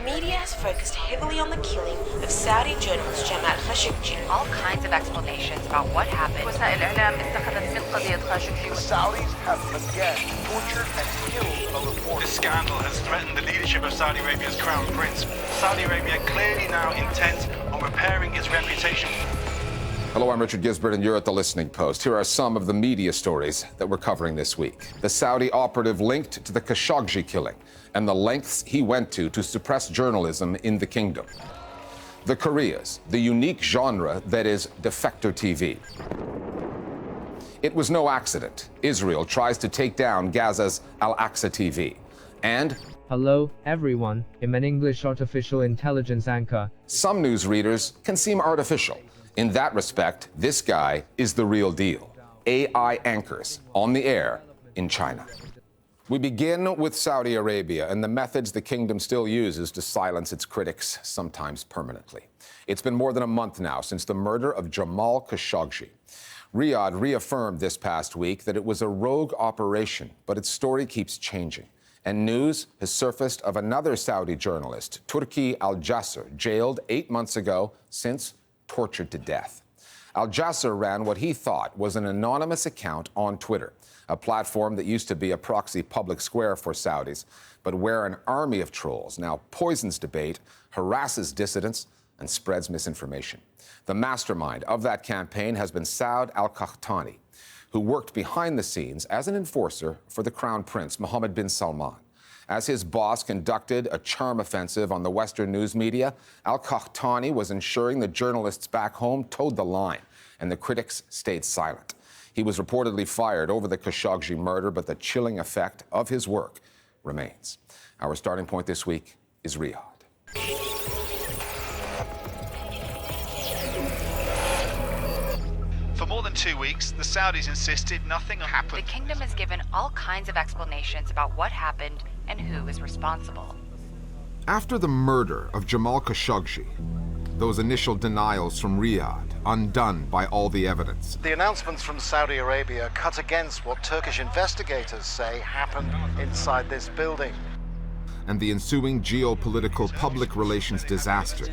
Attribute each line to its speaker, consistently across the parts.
Speaker 1: media has focused heavily on the killing of Saudi journalist Jamal Khashoggi.
Speaker 2: All kinds of explanations about what happened.
Speaker 3: The Saudis have again tortured and killed a reporter.
Speaker 4: This scandal has threatened the leadership of Saudi Arabia's crown prince. Saudi Arabia clearly now intent on repairing its reputation.
Speaker 5: Hello, I'm Richard Gisbert, and you're at The Listening Post. Here are some of the media stories that we're covering this week. The Saudi operative linked to the Khashoggi killing and the lengths he went to suppress journalism in the kingdom. The Koreas, the unique genre that is defector TV. It was no accident. Israel tries to take down Gaza's Al-Aqsa TV. And
Speaker 6: hello, everyone. I'm an English artificial intelligence anchor.
Speaker 5: Some news readers can seem artificial. In that respect, this guy is the real deal. AI anchors on the air in China. We begin with Saudi Arabia and the methods the kingdom still uses to silence its critics, sometimes permanently. It's been more than a month now since the murder of Jamal Khashoggi. Riyadh reaffirmed this past week that it was a rogue operation, but its story keeps changing. And news has surfaced of another Saudi journalist, Turki al-Jasser, jailed 8 months ago, since tortured to death. Al-Jasser ran what he thought was an anonymous account on Twitter, a platform that used to be a proxy public square for Saudis, but where an army of trolls now poisons debate, harasses dissidents, and spreads misinformation. The mastermind of that campaign has been Saud al-Qahtani, who worked behind the scenes as an enforcer for the Crown Prince, Mohammed bin Salman. As his boss conducted a charm offensive on the Western news media, al-Qahtani was ensuring the journalists back home towed the line, and the critics stayed silent. He was reportedly fired over the Khashoggi murder, but the chilling effect of his work remains. Our starting point this week is Riyadh.
Speaker 4: For more than 2 weeks, the Saudis insisted nothing happened.
Speaker 2: The kingdom has given all kinds of explanations about what happened and who is responsible.
Speaker 5: After the murder of Jamal Khashoggi, those initial denials from Riyadh undone by all the evidence.
Speaker 3: The announcements from Saudi Arabia cut against what Turkish investigators say happened inside this building.
Speaker 5: And the ensuing geopolitical public relations disaster,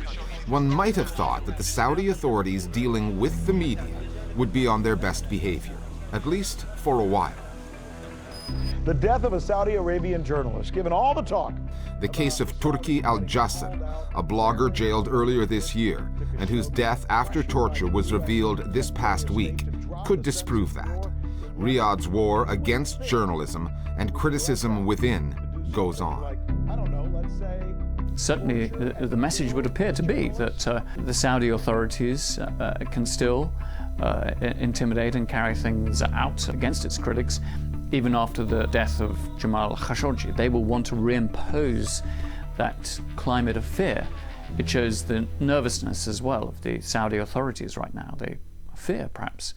Speaker 5: one might have thought that the Saudi authorities dealing with the media would be on their best behavior, at least for a while.
Speaker 7: The death of a Saudi Arabian journalist, given all the talk.
Speaker 5: The case of Turki al-Jasser, a blogger jailed earlier this year, and whose death after torture was revealed this past week, could disprove that. Riyadh's war against journalism and criticism within goes on.
Speaker 8: Certainly, the message would appear to be that the Saudi authorities can still intimidate and carry things out against its critics, even after the death of Jamal Khashoggi. They will want to reimpose that climate of fear. It shows the nervousness as well of the Saudi authorities right now. They fear, perhaps,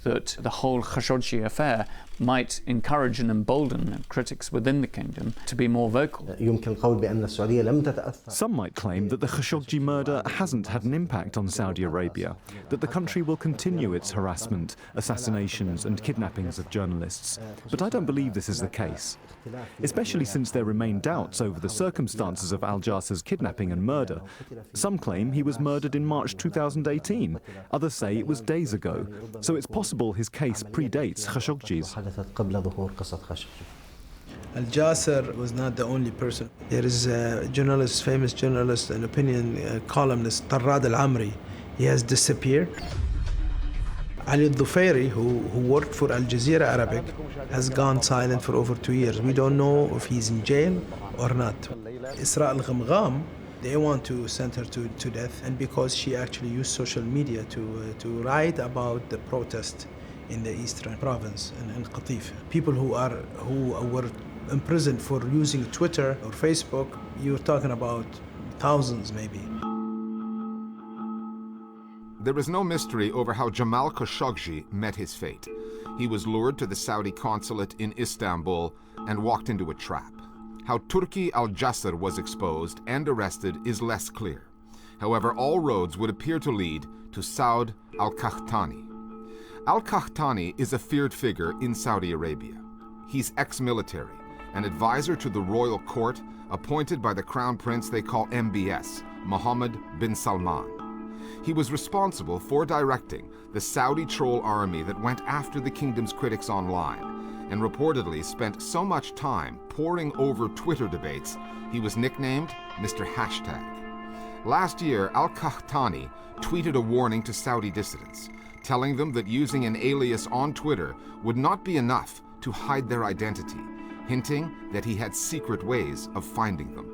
Speaker 8: that the whole Khashoggi affair might encourage and embolden critics within the kingdom to be more vocal.
Speaker 9: Some might claim that the Khashoggi murder hasn't had an impact on Saudi Arabia, that the country will continue its harassment, assassinations and kidnappings of journalists. But I don't believe this is the case, especially since there remain doubts over the circumstances of al-Jasser's kidnapping and murder. Some claim he was murdered in March 2018, others say it was days ago, so it's possible his case predates Khashoggi's.
Speaker 10: Al-Jasser was not the only person. There is a journalist, famous journalist and opinion columnist, Tarrad al-Amri. He has disappeared. Ali al-Dhufairi, who worked for Al-Jazeera Arabic, has gone silent for over 2 years. We don't know if he's in jail or not. Isra al-Ghamgham, they want to send her to death, and because she actually used social media to write about the protest in the eastern province in Qatif. People who were imprisoned for using Twitter or Facebook, you're talking about thousands maybe.
Speaker 5: There is no mystery over how Jamal Khashoggi met his fate. He was lured to the Saudi consulate in Istanbul and walked into a trap. How Turki al-Jasser was exposed and arrested is less clear. However, all roads would appear to lead to Saud al-Qahtani. Al-Qahtani is a feared figure in Saudi Arabia. He's ex-military, an advisor to the royal court, appointed by the crown prince they call MBS, Mohammed bin Salman. He was responsible for directing the Saudi troll army that went after the kingdom's critics online, and reportedly spent so much time poring over Twitter debates, he was nicknamed Mr. Hashtag. Last year, al-Qahtani tweeted a warning to Saudi dissidents, telling them that using an alias on Twitter would not be enough to hide their identity, hinting that he had secret ways of finding them.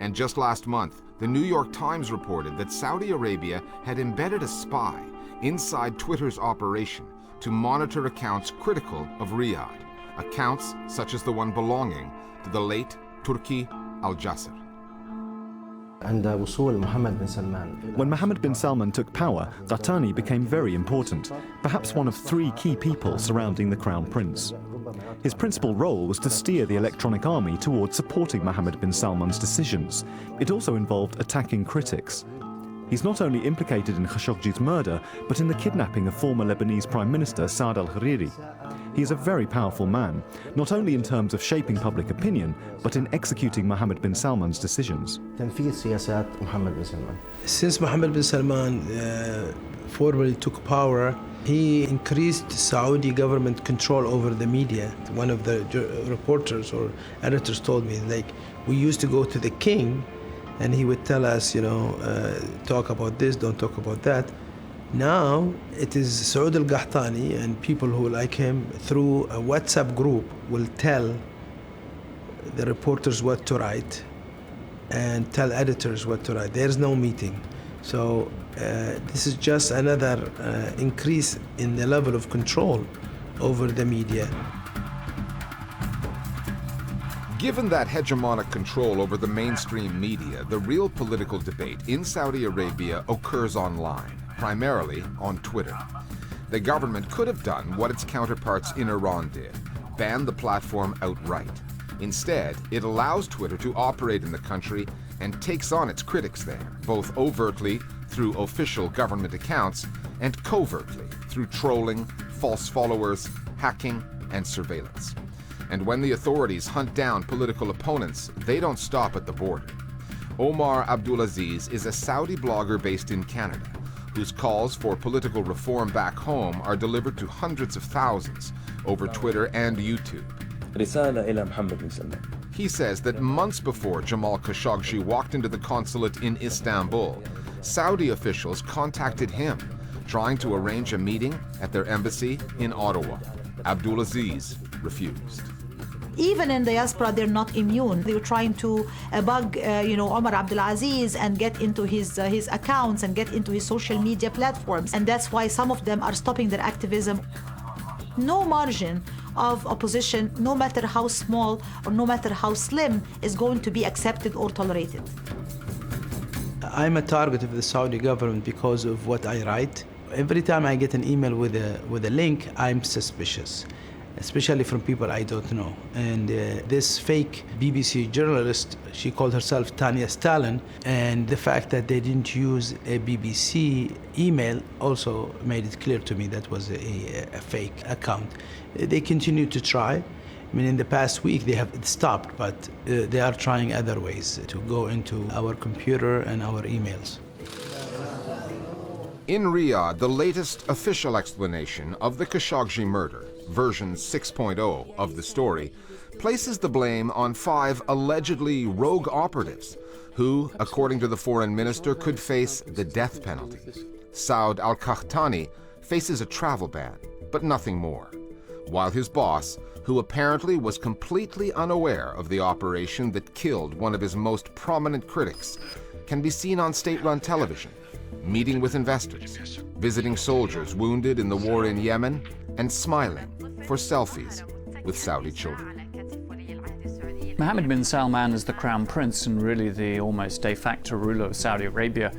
Speaker 5: And just last month, the New York Times reported that Saudi Arabia had embedded a spy inside Twitter's operation to monitor accounts critical of Riyadh, accounts such as the one belonging to the late Turki al-Jasser.
Speaker 9: When Mohammed bin Salman took power, Qahtani became very important, perhaps one of three key people surrounding the crown prince. His principal role was to steer the electronic army towards supporting Mohammed bin Salman's decisions. It also involved attacking critics. He's not only implicated in Khashoggi's murder, but in the kidnapping of former Lebanese Prime Minister Saud al-Hariri. He is a very powerful man, not only in terms of shaping public opinion, but in executing Mohammed bin Salman's decisions.
Speaker 10: Since Mohammed bin Salman formally took power, he increased Saudi government control over the media. One of the reporters or editors told me, like, we used to go to the king and he would tell us, talk about this, don't talk about that. Now it is Saud al-Qahtani and people who like him through a WhatsApp group will tell the reporters what to write and tell editors what to write. There's no meeting. So this is just another increase in the level of control over the media.
Speaker 5: Given that hegemonic control over the mainstream media, the real political debate in Saudi Arabia occurs online, primarily on Twitter. The government could have done what its counterparts in Iran did, ban the platform outright. Instead, it allows Twitter to operate in the country and takes on its critics there, both overtly through official government accounts and covertly through trolling, false followers, hacking, and surveillance. And when the authorities hunt down political opponents, they don't stop at the border. Mohammed bin Abdulaziz is a Saudi blogger based in Canada, whose calls for political reform back home are delivered to hundreds of thousands over Twitter and YouTube. He says that months before Jamal Khashoggi walked into the consulate in Istanbul, Saudi officials contacted him, trying to arrange a meeting at their embassy in Ottawa. Abdulaziz refused.
Speaker 11: Even in the diaspora, they're not immune. They were trying to bug, Omar Abdulaziz and get into his accounts and get into his social media platforms. And that's why some of them are stopping their activism. No margin of opposition, no matter how small or no matter how slim, is going to be accepted or tolerated.
Speaker 10: I'm a target of the Saudi government because of what I write. Every time I get an email with a link, I'm suspicious, especially from people I don't know. And this fake BBC journalist, she called herself Tanya Stalin, and the fact that they didn't use a BBC email also made it clear to me that was a fake account. They continue to try. I mean, in the past week they have stopped, but they are trying other ways to go into our computer and our emails.
Speaker 5: In Riyadh, the latest official explanation of the Khashoggi murder, version 6.0 of the story, places the blame on 5 allegedly rogue operatives who, according to the foreign minister, could face the death penalty. Saud al-Qahtani faces a travel ban, but nothing more, while his boss, who apparently was completely unaware of the operation that killed one of his most prominent critics, can be seen on state-run television, meeting with investors, visiting soldiers wounded in the war in Yemen, and smiling for selfies with Saudi children.
Speaker 8: Mohammed bin Salman, as the crown prince and really the almost de facto ruler of Saudi Arabia,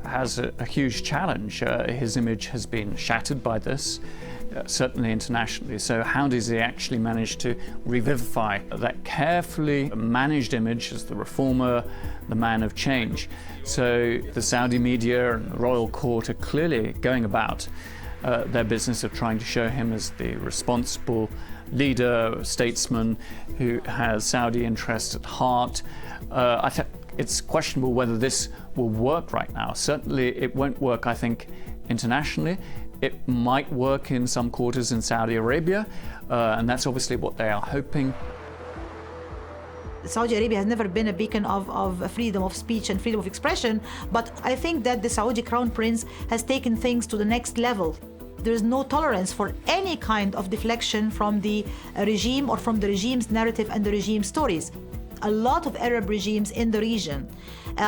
Speaker 8: has a huge challenge. His image has been shattered by this, certainly internationally. So how does he actually manage to revivify that carefully managed image as the reformer, the man of change? So the Saudi media and the royal court are clearly going about their business of trying to show him as the responsible leader, statesman who has Saudi interests at heart. I think it's questionable whether this will work right now. Certainly it won't work, I think, internationally. It might work in some quarters in Saudi Arabia, and that's obviously what they are hoping.
Speaker 11: Saudi Arabia has never been a beacon of freedom of speech and freedom of expression, but I think that the Saudi Crown Prince has taken things to the next level. There is no tolerance for any kind of deflection from the regime or from the regime's narrative and the regime's stories. A lot of Arab regimes in the region,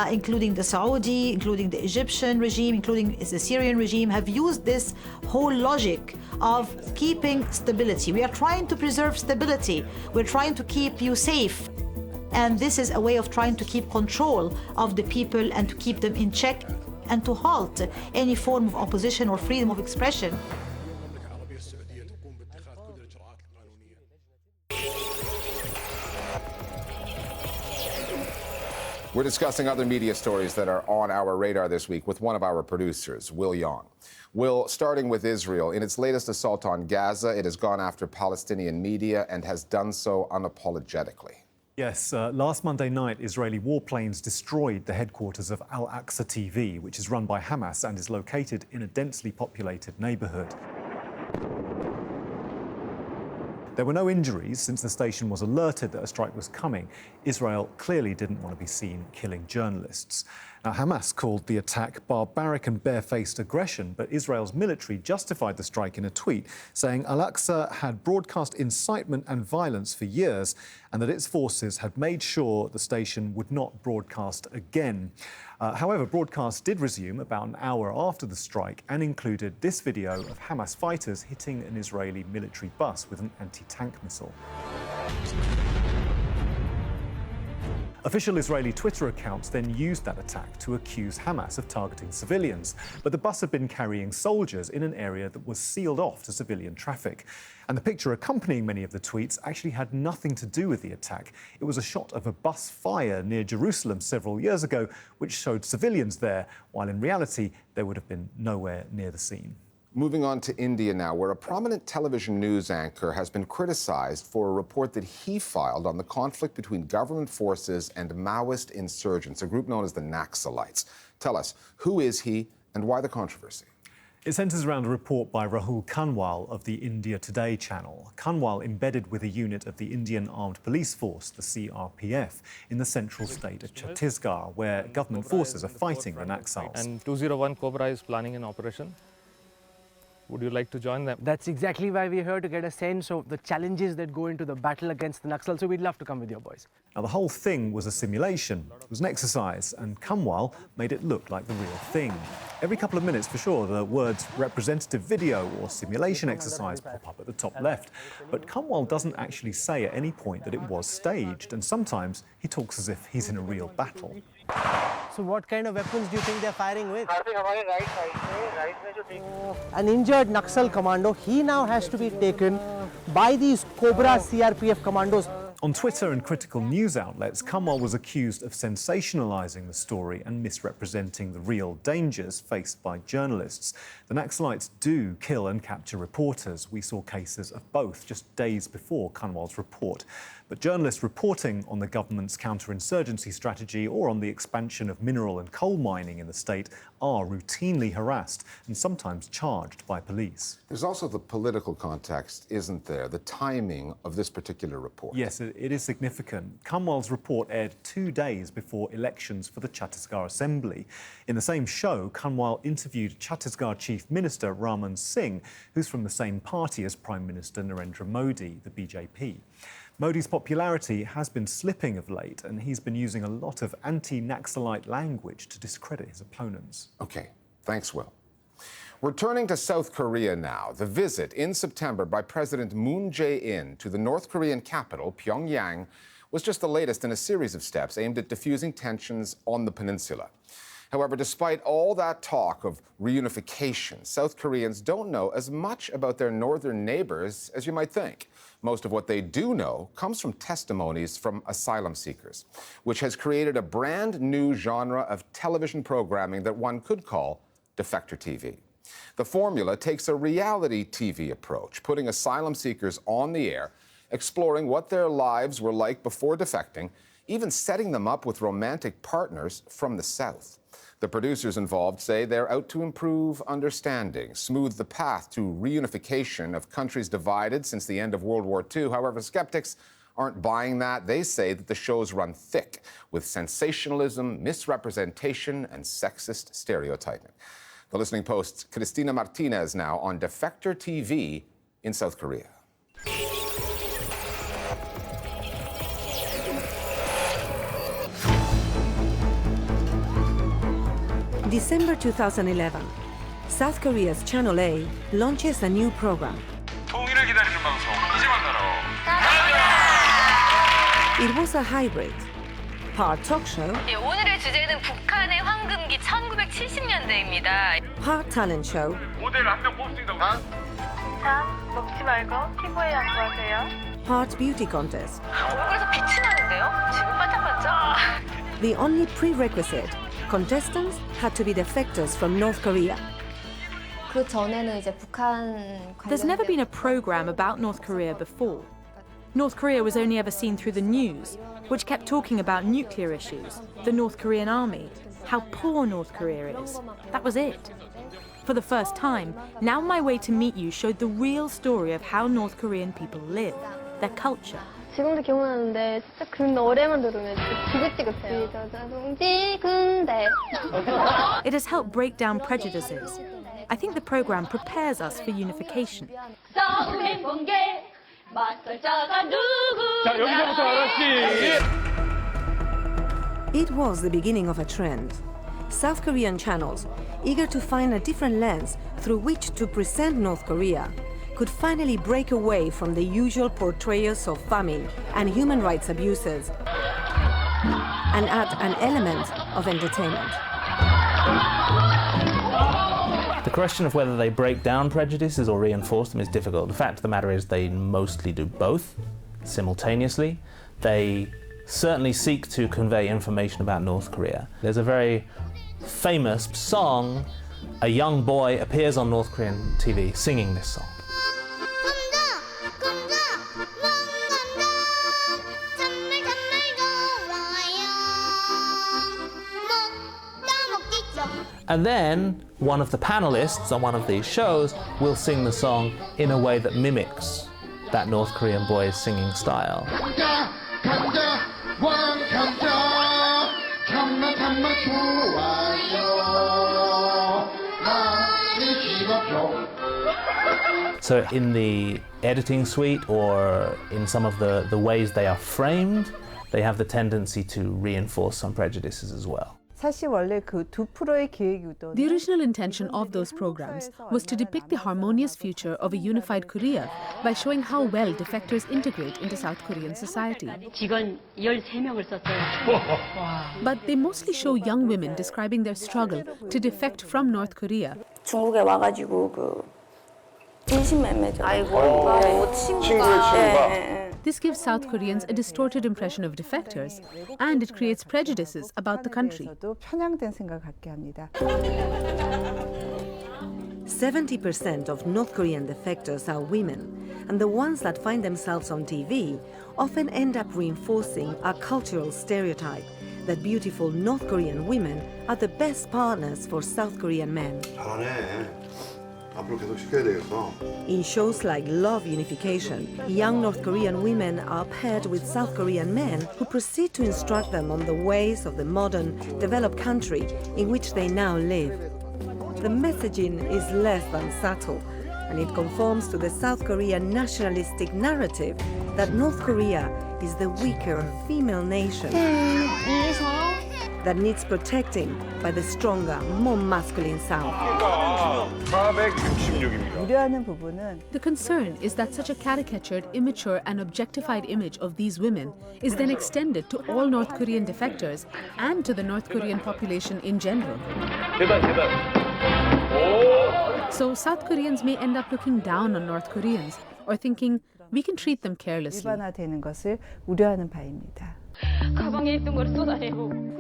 Speaker 11: including the Saudi, including the Egyptian regime, including the Syrian regime, have used this whole logic of keeping stability. We are trying to preserve stability. We're trying to keep you safe. And this is a way of trying to keep control of the people and to keep them in check and to halt any form of opposition or freedom of expression.
Speaker 5: We're discussing other media stories that are on our radar this week with one of our producers, Will Young. Will, starting with Israel, in its latest assault on Gaza, it has gone after Palestinian media and has done so unapologetically.
Speaker 9: Yes, last Monday night, Israeli warplanes destroyed the headquarters of al-Aqsa TV, which is run by Hamas and is located in a densely populated neighborhood. There were no injuries since the station was alerted that a strike was coming. Israel clearly didn't want to be seen killing journalists. Now, Hamas called the attack barbaric and barefaced aggression, but Israel's military justified the strike in a tweet, saying Al-Aqsa had broadcast incitement and violence for years and that its forces had made sure the station would not broadcast again. However, broadcasts did resume about an hour after the strike and included this video of Hamas fighters hitting an Israeli military bus with an anti-tank missile. Official Israeli Twitter accounts then used that attack to accuse Hamas of targeting civilians, but the bus had been carrying soldiers in an area that was sealed off to civilian traffic. And the picture accompanying many of the tweets actually had nothing to do with the attack. It was a shot of a bus fire near Jerusalem several years ago, which showed civilians there, while in reality, they would have been nowhere near the scene.
Speaker 5: Moving on to India now, where a prominent television news anchor has been criticized for a report that he filed on the conflict between government forces and Maoist insurgents, a group known as the Naxalites. Tell us, who is he and why the controversy?
Speaker 9: It centres around a report by Rahul Kanwal of the India Today channel. Kanwal embedded with a unit of the Indian Armed Police Force, the CRPF, in the central state of Chhattisgarh, where government forces are fighting the Naxals.
Speaker 12: And 201 Cobra is planning an operation. Would you like to join them?
Speaker 13: That's exactly why we're here, to get a sense of the challenges that go into the battle against the Naxals. So we'd love to come with your boys.
Speaker 9: Now, the whole thing was a simulation. It was an exercise, and Kanwal made it look like the real thing. Every couple of minutes, for sure, the words representative video or simulation exercise pop up at the top left. But Kanwal doesn't actually say at any point that it was staged, and sometimes he talks as if he's in a real battle.
Speaker 13: So what kind of weapons do you think they're firing with? An injured Naxal commando, he now has to be taken by these Cobra CRPF commandos.
Speaker 9: On Twitter and critical news outlets, Kanwal was accused of sensationalising the story and misrepresenting the real dangers faced by journalists. The Naxalites do kill and capture reporters. We saw cases of both just days before Kanwal's report. But journalists reporting on the government's counterinsurgency strategy or on the expansion of mineral and coal mining in the state are routinely harassed and sometimes charged by police.
Speaker 5: There's also the political context, isn't there? The timing of this particular report.
Speaker 9: Yes, it is significant. Kanwal's report aired 2 days before elections for the Chhattisgarh Assembly. In the same show, Kanwal interviewed Chhattisgarh Chief Minister Raman Singh, who's from the same party as Prime Minister Narendra Modi, the BJP. Modi's popularity has been slipping of late, and he's been using a lot of anti-Naxalite language to discredit his opponents.
Speaker 5: OK, thanks, Will. Returning to South Korea now, the visit in September by President Moon Jae-in to the North Korean capital, Pyongyang, was just the latest in a series of steps aimed at diffusing tensions on the peninsula. However, despite all that talk of reunification, South Koreans don't know as much about their northern neighbors as you might think. Most of what they do know comes from testimonies from asylum seekers, which has created a brand new genre of television programming that one could call defector TV. The formula takes a reality TV approach, putting asylum seekers on the air, exploring what their lives were like before defecting, even setting them up with romantic partners from the South. The producers involved say they're out to improve understanding, smooth the path to reunification of countries divided since the end of World War II. However, skeptics aren't buying that. They say that the shows run thick with sensationalism, misrepresentation, and sexist stereotyping. The Listening Post's Cristina Martinez now on Defector TV in South Korea.
Speaker 14: December 2011, South Korea's Channel A launches a new program.
Speaker 4: 통일을 기다리는 방송 이제 만나러.
Speaker 14: It was a hybrid, part talk show,
Speaker 15: 예, 오늘의 주제는 북한의 황금기 1970년대입니다.
Speaker 14: part talent show,
Speaker 4: 모델 한 명 뽑습니다.
Speaker 15: 자, 먹지 말고 피부에 양보하세요.
Speaker 14: part beauty contest.
Speaker 15: 얼굴에서 빛이 나는데요? 지금 반짝반짝.
Speaker 14: The only prerequisite, contestants had to be defectors from North Korea.
Speaker 16: 그 전에는 이제 북한
Speaker 17: There's never been a program about North Korea before. North Korea was only ever seen through the news, which kept talking about nuclear issues, the North Korean army, how poor North Korea is. That was it. For the first time, Now My Way to Meet You showed the real story of how North Korean people live, their culture.
Speaker 16: 지금도 기억나는데 진짜 그 노래만 들으면 진짜 지긋지긋해요. 지근데.
Speaker 17: It has helped break down prejudices. I think the program prepares us for unification.
Speaker 14: It was the beginning of a trend. South Korean channels, eager to find a different lens through which to present North Korea, could finally break away from the usual portrayals of famine and human rights abuses and add an element of entertainment.
Speaker 18: The question of whether they break down prejudices or reinforce them is difficult. The fact of the matter is they mostly do both simultaneously. They certainly seek to convey information about North Korea. There's a very famous song. A young boy appears on North Korean TV singing this song. And then one of the panelists on one of these shows will sing the song in a way that mimics that North Korean boy's singing style. So in the editing suite or in some of the ways they are framed, they have the tendency to reinforce some prejudices as well.
Speaker 19: The original intention of those programs was to depict the harmonious future of a unified Korea by showing how well defectors integrate into South Korean society. But they mostly show young women describing their struggle to defect from North Korea.
Speaker 20: 중국에 와가지고 그 인신매매죠.
Speaker 19: This gives South Koreans a distorted impression of defectors, and it creates prejudices about the country.
Speaker 14: 70% of North Korean defectors are women, and the ones that find themselves on TV often end up reinforcing a cultural stereotype that beautiful North Korean women are the best partners for South Korean men. In shows like Love Unification, young North Korean women are paired with South Korean men who proceed to instruct them on the ways of the modern, developed country in which they now live. The messaging is less than subtle, and it conforms to the South Korean nationalistic narrative that North Korea is the weaker female nation that needs protecting by the stronger, more masculine South.
Speaker 19: The concern is that such a caricatured, immature and objectified image of these women is then extended to all North Korean defectors and to the North Korean population in general. So South Koreans may end up looking down on North Koreans or thinking we can treat them carelessly.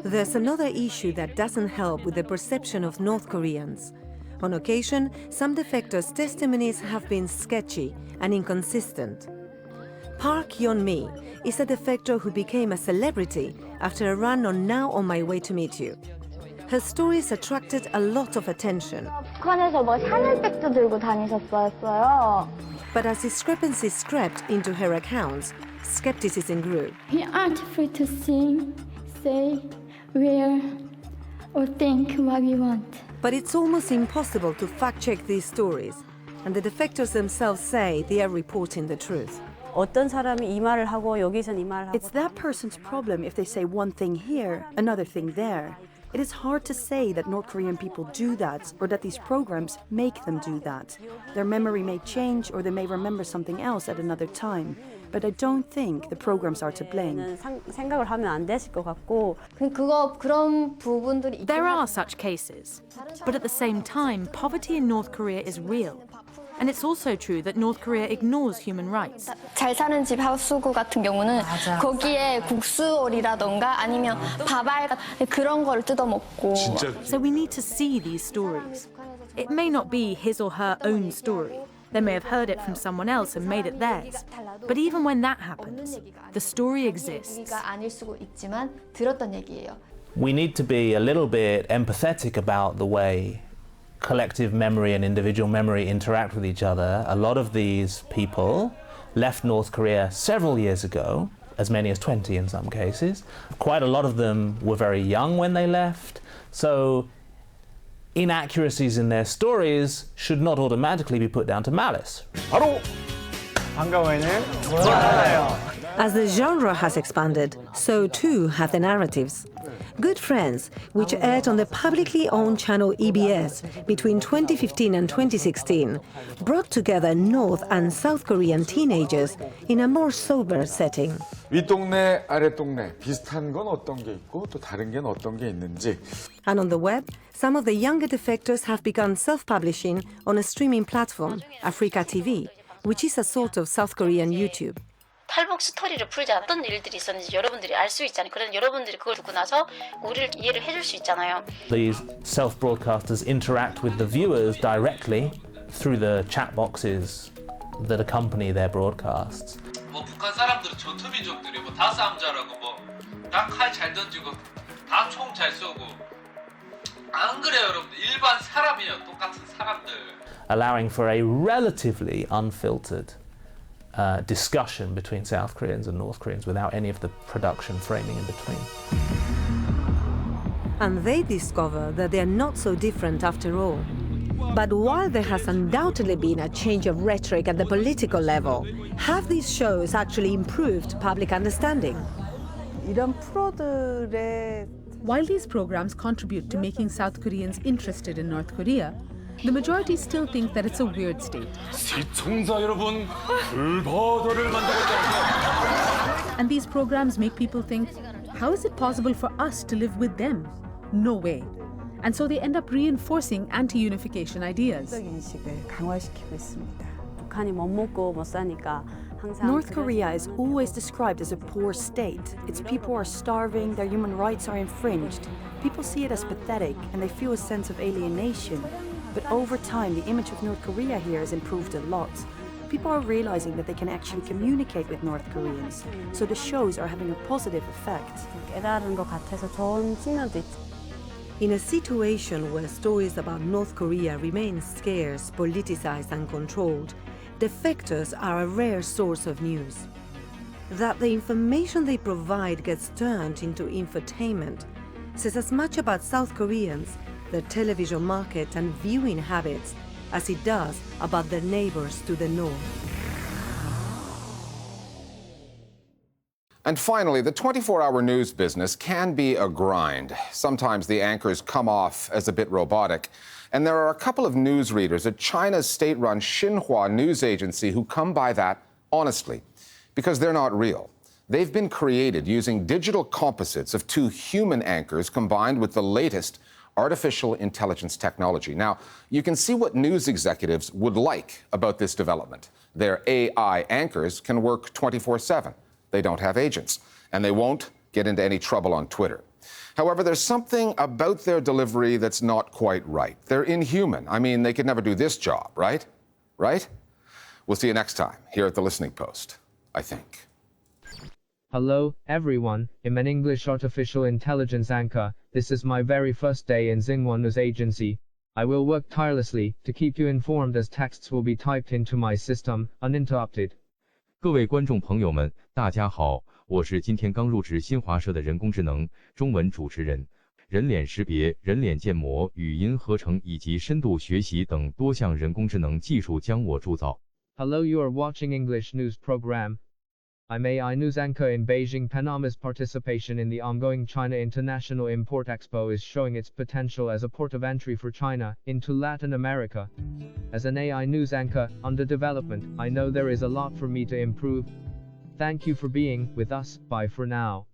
Speaker 14: There's another issue that doesn't help with the perception of North Koreans. On occasion, some defectors' testimonies have been sketchy and inconsistent. Park Yeon-mi is a defector who became a celebrity after a run on Now on My Way to Meet You. Her stories attracted a lot of attention.
Speaker 16: 북한에서 뭐 샤넬백도 들고 다니셨어요.
Speaker 14: But as discrepancies crept into her accounts, skepticism grew.
Speaker 16: We aren't free to sing, say, wear, or think what we want.
Speaker 14: But it's almost impossible to fact-check these stories, and the defectors themselves say they are reporting the truth.
Speaker 20: 어떤 사람이 이 말을 하고 여기선 이 말을 하고.
Speaker 21: It's that person's problem if they say one thing here, another thing there. It is hard to say that North Korean people do that or that these programs make them do that. Their memory may change or they may remember something else at another time. But I don't think the programs are to blame.
Speaker 20: 생각을 하면 안 되실 것 같고.
Speaker 16: 그런 부분들이.
Speaker 17: There are such cases. But at the same time, poverty in North Korea is real. And it's also true that North Korea ignores human rights.
Speaker 16: 잘 사는 집 하우스구 같은 경우는 거기에 국수올이라던가 아니면 밥알 같은 그런 거를 뜯어먹고.
Speaker 17: So we need to see these stories. It may not be his or her own story. They may have heard it from someone else and made it theirs. But even when that happens, the story exists.
Speaker 18: We need to be a little bit empathetic about the way collective memory and individual memory interact with each other. A lot of these people left North Korea several years ago, as many as 20 in some cases. Quite a lot of them were very young when they left. So inaccuracies in their stories should not automatically be put down to malice.
Speaker 14: As the genre has expanded, so too have the narratives. Good Friends, which aired on the publicly owned channel EBS between 2015 and 2016, brought together North and South Korean teenagers in a more sober setting.
Speaker 22: 윗동네, 아랫동네 비슷한 건 어떤 게 있고 또 다른 게 어떤 게 있는지.
Speaker 14: And on the web, some of the younger defectors have begun self-publishing on a streaming platform, Africa TV, which is a sort of South Korean YouTube.
Speaker 23: 탈북 스토리를 풀자 어떤 일들이 있었는지 여러분들이 알 수 있잖아요. 그래서 여러분들이 그걸 듣고 나서 우리를 이해를 해줄 수 있잖아요.
Speaker 18: These self-broadcasters interact with the viewers directly through the chat boxes that accompany their broadcasts.
Speaker 24: 뭐 북한 사람들은 전투민족들이 뭐 다 싸움 잘하고 뭐 다 칼 잘 던지고 다 총 잘 쏘고 안 그래요, 여러분들. 일반 사람이에요. 똑같은 사람들.
Speaker 18: Allowing for a relatively unfiltered discussion between South Koreans and North Koreans without any of the production framing in between.
Speaker 14: And they discover that they are not so different after all. But while there has undoubtedly been a change of rhetoric at the political level, have these shows actually improved public understanding?
Speaker 19: While these programs contribute to making South Koreans interested in North Korea, the majority still think that it's a weird state. And these programs make people think, how is it possible for us to live with them? No way. And so they end up reinforcing anti-unification ideas.
Speaker 21: North Korea is always described as a poor state. Its people are starving, their human rights are infringed. People see it as pathetic and they feel a sense of alienation. But over time, the image of North Korea here has improved a lot. People are realizing that they can actually communicate with North Koreans, so the shows are having a positive effect.
Speaker 14: In a situation where stories about North Korea remain scarce, politicized and controlled, defectors are a rare source of news. That the information they provide gets turned into infotainment says as much about South Koreans, their television market and viewing habits as it does about their neighbors to the north.
Speaker 5: And finally, the 24-hour news business can be a grind. Sometimes the anchors come off as a bit robotic. And there are a couple of newsreaders at China's state-run Xinhua news agency who come by that honestly, because they're not real. They've been created using digital composites of two human anchors combined with the latest artificial intelligence technology. Now, you can see what news executives would like about this development. Their AI anchors can work 24/7. They don't have agents, and they won't get into any trouble on Twitter. However, there's something about their delivery that's not quite right. They're inhuman. I mean, they could never do this job, right? Right? We'll see you next time here at the Listening Post, I think.
Speaker 1: Hello, everyone. I'm an English artificial intelligence anchor. This is my very first day in Xinhua News Agency. I will work tirelessly to keep you informed as texts will be typed into my system, uninterrupted.
Speaker 2: 各位观众朋友们，大家好，我是今天刚入职新华社的人工智能中文主持人。人脸识别、人脸建模、语音合成以及深度学习等多项人工智能技术将我铸造。
Speaker 1: Hello, you are watching English news program. I'm AI news anchor in Beijing. Panama's participation in the ongoing China International Import Expo is showing its potential as a port of entry for China into Latin America. As an AI news anchor under development, I know there is a lot for me to improve. Thank you for being with us. Bye for now.